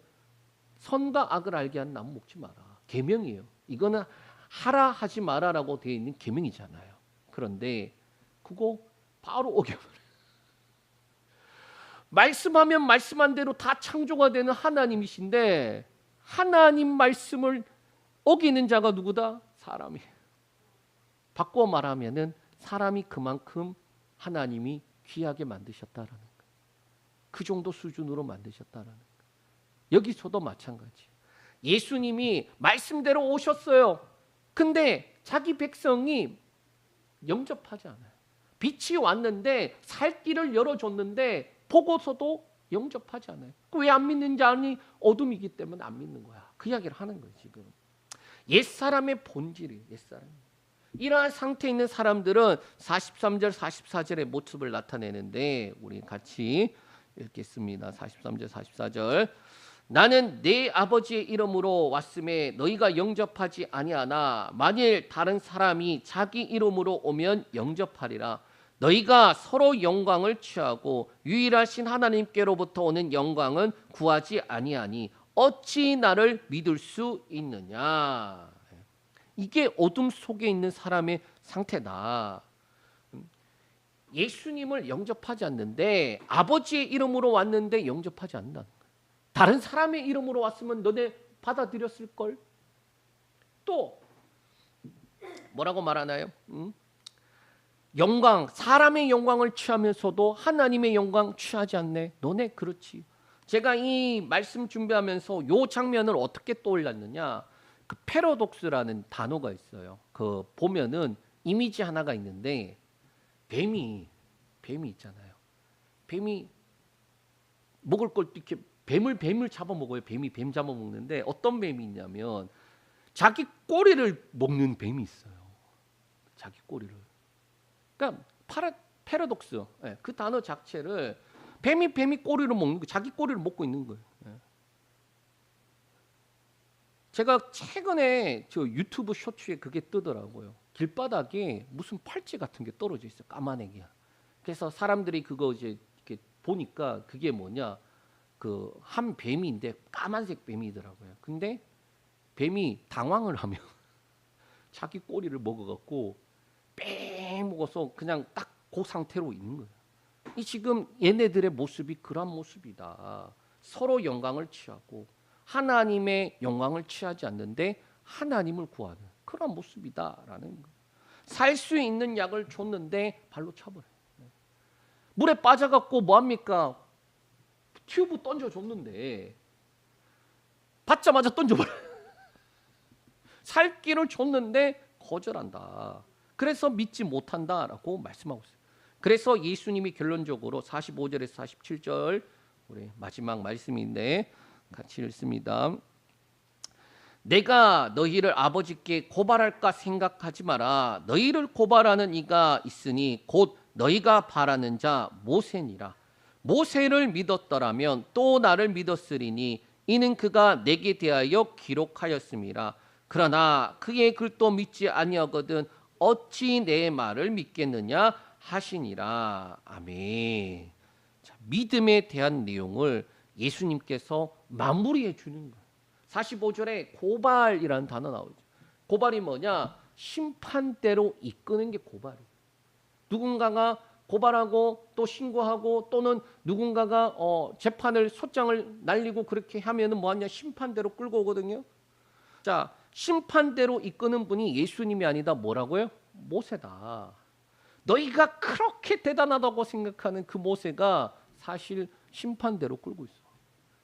선과 악을 알게 하는 나무 먹지 마라. 계명이에요. 이거는 하라 하지 마라라고 되어 있는 계명이잖아요. 그런데 그거 바로 어겨버려요. 말씀하면 말씀한 대로 다 창조가 되는 하나님이신데 하나님 말씀을 어기는 자가 누구다? 사람이에요. 바꿔 말하면은 사람이 그만큼 하나님이 귀하게 만드셨다라는 거예요. 그 정도 수준으로 만드셨다라는 거예요. 여기서도 마찬가지. 예수님이 말씀대로 오셨어요. 근데 자기 백성이 영접하지 않아요. 빛이 왔는데 살 길을 열어줬는데 보고서도 영접하지 않아요. 왜 안 믿는지 아니? 어둠이기 때문에 안 믿는 거야. 그 이야기를 하는 거예요. 지금 옛사람의 본질이에요. 옛사람. 이러한 상태에 있는 사람들은 43절 44절의 모습을 나타내는데 우리 같이 읽겠습니다. 43절 44절. 나는 내 아버지의 이름으로 왔음에 너희가 영접하지 아니하나 만일 다른 사람이 자기 이름으로 오면 영접하리라. 너희가 서로 영광을 취하고 유일하신 하나님께로부터 오는 영광은 구하지 아니하니 어찌 나를 믿을 수 있느냐. 이게 어둠 속에 있는 사람의 상태다. 예수님을 영접하지 않는데 아버지의 이름으로 왔는데 영접하지 않는다. 다른 사람의 이름으로 왔으면 너네 받아들였을 걸. 또 뭐라고 말하나요? 영광, 사람의 영광을 취하면서도 하나님의 영광 취하지 않네. 너네 그렇지. 제가 이 말씀 준비하면서 요 장면을 어떻게 떠올렸느냐? 그 패러독스라는 단어가 있어요. 그 보면은 이미지 하나가 있는데 뱀이 있잖아요. 뱀이 먹을 걸 이렇게 뱀을 잡아먹어요. 뱀이 뱀 잡아먹는데 어떤 뱀이 있냐면 자기 꼬리를 먹는 뱀이 있어요. 자기 꼬리를. 그러니까 패러독스. 예, 그 단어 자체를 뱀이 꼬리를 먹는 거, 자기 꼬리를 먹고 있는 거예요. 예. 제가 최근에 저 유튜브 쇼츠에 그게 뜨더라고요. 길바닥에 무슨 팔찌 같은 게 떨어져 있어요. 까만애기야. 그래서 사람들이 그거 이제 이렇게 보니까 그게 뭐냐? 그 한 뱀인데 까만색 뱀이더라고요. 근데 뱀이 당황을 하면 자기 꼬리를 먹어갖고 뺑 먹어서 그냥 딱 그 상태로 있는 거예요. 이 지금 얘네들의 모습이 그런 모습이다. 서로 영광을 취하고 하나님의 영광을 취하지 않는데 하나님을 구하는 그런 모습이다라는 거예요. 살 수 있는 약을 줬는데 발로 차버려요. 물에 빠져갖고 뭐합니까? 튜브 던져줬는데 받자마자 던져버려요. 살 길을 줬는데 거절한다. 그래서 믿지 못한다라고 말씀하고 있어요. 그래서 예수님이 결론적으로 45절에서 47절 우리 마지막 말씀인데 같이 읽습니다. 내가 너희를 아버지께 고발할까 생각하지 마라. 너희를 고발하는 이가 있으니 곧 너희가 바라는 자 모세니라. 모세를 믿었더라면 또 나를 믿었으리니 이는 그가 내게 대하여 기록하였음이라. 그러나 그의 글도 믿지 아니하거든 어찌 내 말을 믿겠느냐 하시니라. 아멘. 자, 믿음에 대한 내용을 예수님께서 마무리해 주는 거예요. 45절에 고발이라는 단어 나오죠. 고발이 뭐냐? 심판대로 이끄는 게 고발이에요. 누군가가 고발하고 또 신고하고 또는 누군가가 재판을 소장을 날리고 그렇게 하면은 뭐하냐? 심판대로 끌고 오거든요. 자, 심판대로 이끄는 분이 예수님이 아니다. 뭐라고요? 모세다. 너희가 그렇게 대단하다고 생각하는 그 모세가 사실 심판대로 끌고 있어.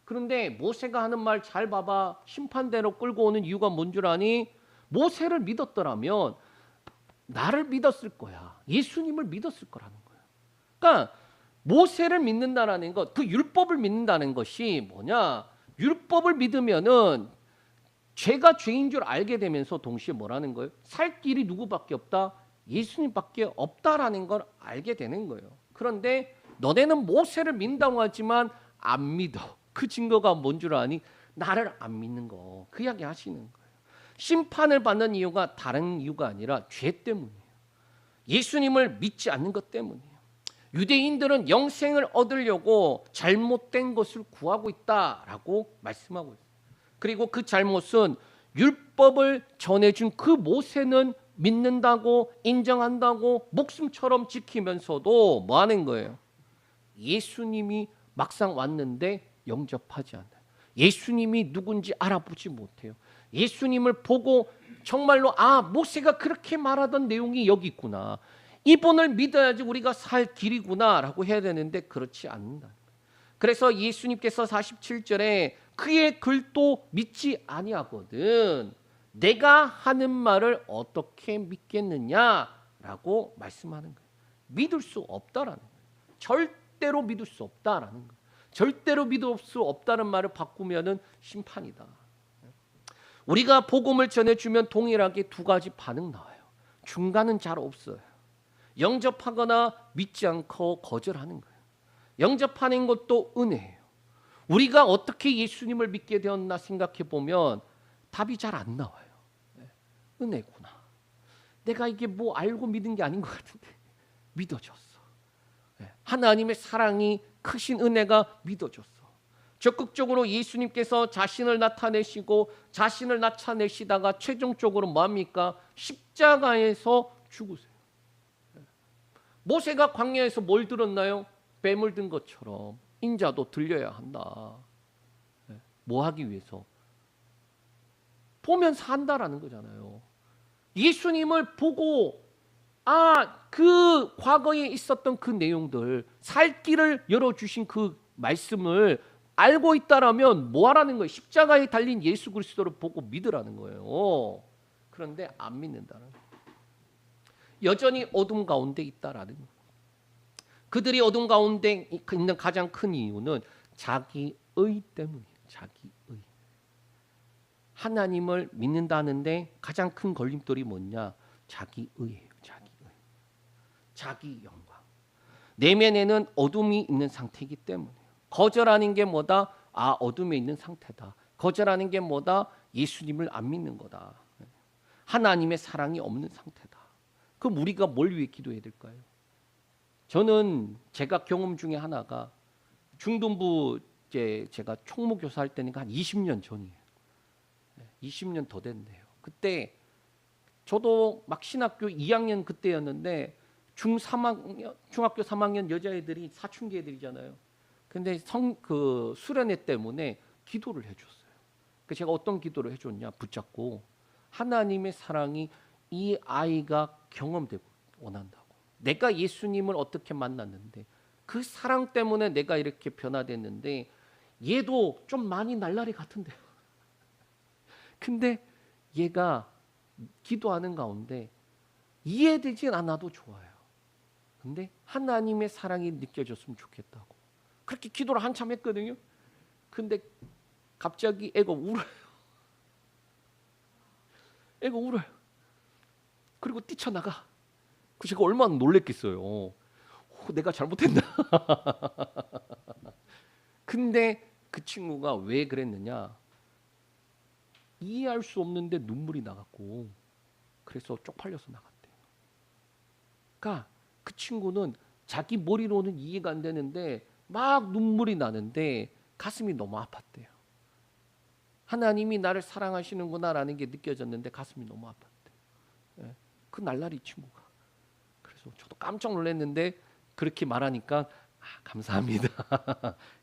그런데 모세가 하는 말 잘 봐봐. 심판대로 끌고 오는 이유가 뭔 줄 아니? 모세를 믿었더라면 나를 믿었을 거야. 예수님을 믿었을 거라는 거야. 그러니까 모세를 믿는다라는 것, 그 율법을 믿는다는 것이 뭐냐? 율법을 믿으면은 죄가 죄인 줄 알게 되면서 동시에 뭐라는 거예요? 살 길이 누구밖에 없다? 예수님밖에 없다라는 걸 알게 되는 거예요. 그런데 너네는 모세를 믿는다고 하지만 안 믿어. 그 증거가 뭔 줄 아니? 나를 안 믿는 거. 그 이야기 하시는 거예요. 심판을 받는 이유가 다른 이유가 아니라 죄 때문이에요. 예수님을 믿지 않는 것 때문이에요. 유대인들은 영생을 얻으려고 잘못된 것을 구하고 있다라고 말씀하고 있어요. 그리고 그 잘못은 율법을 전해준 그 모세는 믿는다고 인정한다고 목숨처럼 지키면서도 뭐 하는 거예요? 예수님이 막상 왔는데 영접하지 않아요. 예수님이 누군지 알아보지 못해요. 예수님을 보고 정말로 모세가 그렇게 말하던 내용이 여기 있구나. 이분을 믿어야지 우리가 살 길이구나 라고 해야 되는데 그렇지 않는다. 그래서 예수님께서 47절에 그의 글도 믿지 아니하거든 내가 하는 말을 어떻게 믿겠느냐라고 말씀하는 거예요. 믿을 수 없다라는 거예요. 절대로 믿을 수 없다라는 거예요. 절대로 믿을 수 없다는 말을 바꾸면은 심판이다. 우리가 복음을 전해주면 동일하게 두 가지 반응 나와요. 중간은 잘 없어요. 영접하거나 믿지 않고 거절하는 거예요. 영접하는 것도 은혜예요. 우리가 어떻게 예수님을 믿게 되었나 생각해 보면 답이 잘 안 나와요. 은혜구나. 내가 이게 뭐 알고 믿은 게 아닌 것 같은데 믿어졌어. 하나님의 사랑이 크신 은혜가 믿어졌어. 적극적으로 예수님께서 자신을 나타내시고 자신을 나타내시다가 최종적으로 뭐합니까? 십자가에서 죽으세요. 모세가 광야에서 뭘 들었나요? 뱀을 든 것처럼 인자도 들려야 한다. 뭐 하기 위해서? 보면 산다라는 거잖아요. 예수님을 보고 그 과거에 있었던 그 내용들, 살 길을 열어주신 그 말씀을 알고 있다라면 뭐 하라는 거예요? 십자가에 달린 예수 그리스도를 보고 믿으라는 거예요. 그런데 안 믿는다는 거예요. 여전히 어둠 가운데 있다라는 거예요. 그들이 어둠 가운데 있는 가장 큰 이유는 자기 의 때문이에요. 자기 의. 하나님을 믿는다는데 가장 큰 걸림돌이 뭐냐? 자기 의예요. 자기 의. 자기 영광. 내면에는 어둠이 있는 상태이기 때문이에요. 거절하는 게 뭐다? 아, 어둠에 있는 상태다. 거절하는 게 뭐다? 예수님을 안 믿는 거다. 하나님의 사랑이 없는 상태다. 그럼 우리가 뭘 위해 기도해야 될까요? 저는 제가 경험 중에 하나가 중등부 제가 총무교사 할 때니까 한 20년 전이에요. 20년 더 됐네요. 그때 저도 막 신학교 2학년 그때였는데 중학교 3학년 여자애들이 사춘기 애들이잖아요. 근데 그 수련회 때문에 기도를 해줬어요. 그 제가 어떤 기도를 해줬냐? 붙잡고 하나님의 사랑이 이 아이가 경험되고 원한다고. 내가 예수님을 어떻게 만났는데 그 사랑 때문에 내가 이렇게 변화됐는데 얘도 좀 많이 날라리 같은데요. 근데 얘가 기도하는 가운데 이해되진 않아도 좋아요. 근데 하나님의 사랑이 느껴졌으면 좋겠다고. 그렇게 기도를 한참 했거든요. 근데 갑자기 애가 울어요. 애가 울어요. 그리고 뛰쳐나가. 그 제가 얼마나 놀랬겠어요. 내가 잘못했나. 근데 그 친구가 왜 그랬느냐. 이해할 수 없는데 눈물이 나갔고 그래서 쪽팔려서 나갔대요. 그러니까 그 친구는 자기 머리로는 이해가 안 되는데 막 눈물이 나는데 가슴이 너무 아팠대요. 하나님이 나를 사랑하시는구나라는 게 느껴졌는데 가슴이 너무 아팠대요. 예. 그 날라리 친구가. 그래서 저도 깜짝 놀랐는데 그렇게 말하니까 감사합니다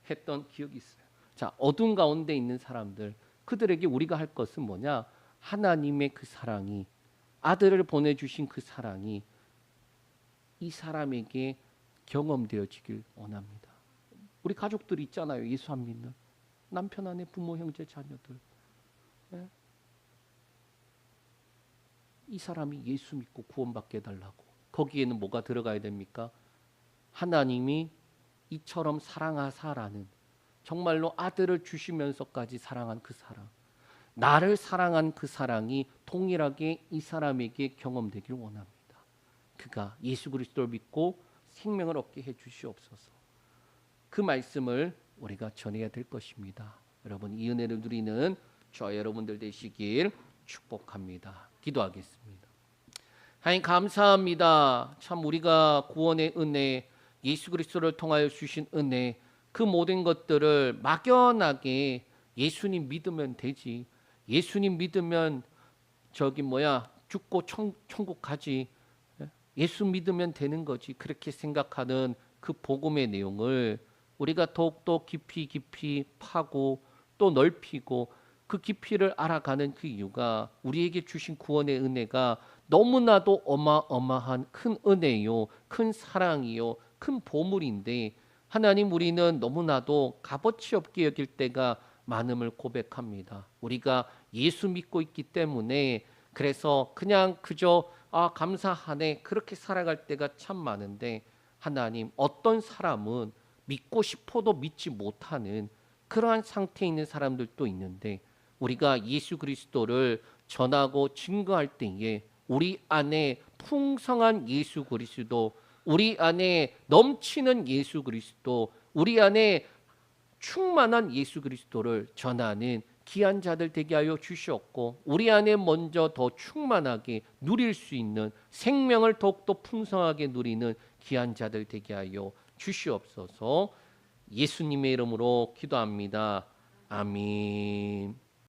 했던 기억이 있어요. 자, 어둠 가운데 있는 사람들, 그들에게 우리가 할 것은 뭐냐? 하나님의 그 사랑이, 아들을 보내주신 그 사랑이 이 사람에게 경험되어지길 원합니다. 우리 가족들 있잖아요. 예수 안 믿는 남편, 아내, 부모, 형제, 자녀들. 네? 이 사람이 예수 믿고 구원받게 해달라고. 거기에는 뭐가 들어가야 됩니까? 하나님이 이처럼 사랑하사라는, 정말로 아들을 주시면서까지 사랑한 그 사랑, 나를 사랑한 그 사랑이 동일하게 이 사람에게 경험되길 원합니다. 그가 예수 그리스도를 믿고 생명을 얻게 해 주시옵소서. 그 말씀을 우리가 전해야 될 것입니다. 여러분, 이 은혜를 누리는 저와 여러분들 되시길 축복합니다. 기도하겠습니다. 하나님 감사합니다. 참 우리가 구원의 은혜, 예수 그리스도를 통하여 주신 은혜, 그 모든 것들을 막연하게 예수님 믿으면 되지, 예수님 믿으면 죽고 천국 가지, 예수 믿으면 되는 거지, 그렇게 생각하는 그 복음의 내용을 우리가 더욱더 깊이 파고 또 넓히고 그 깊이를 알아가는 그 이유가 우리에게 주신 구원의 은혜가 너무나도 어마어마한 큰 은혜요, 큰 사랑이요, 큰 보물인데, 하나님, 우리는 너무나도 값어치 없게 여길 때가 많음을 고백합니다. 우리가 예수 믿고 있기 때문에 그래서 그냥 그저 감사하네, 그렇게 살아갈 때가 참 많은데, 하나님, 어떤 사람은 믿고 싶어도 믿지 못하는 그러한 상태에 있는 사람들도 있는데, 우리가 예수 그리스도를 전하고 증거할 때에 우리 안에 풍성한 예수 그리스도, 우리 안에 넘치는 예수 그리스도, 우리 안에 충만한 예수 그리스도를 전하는 귀한 자들 되게 하여 주시옵고, 우리 안에 먼저 더 충만하게 누릴 수 있는 생명을 더욱더 풍성하게 누리는 귀한 자들 되게 하여 주시옵소서. 예수님의 이름으로 기도합니다. 아멘.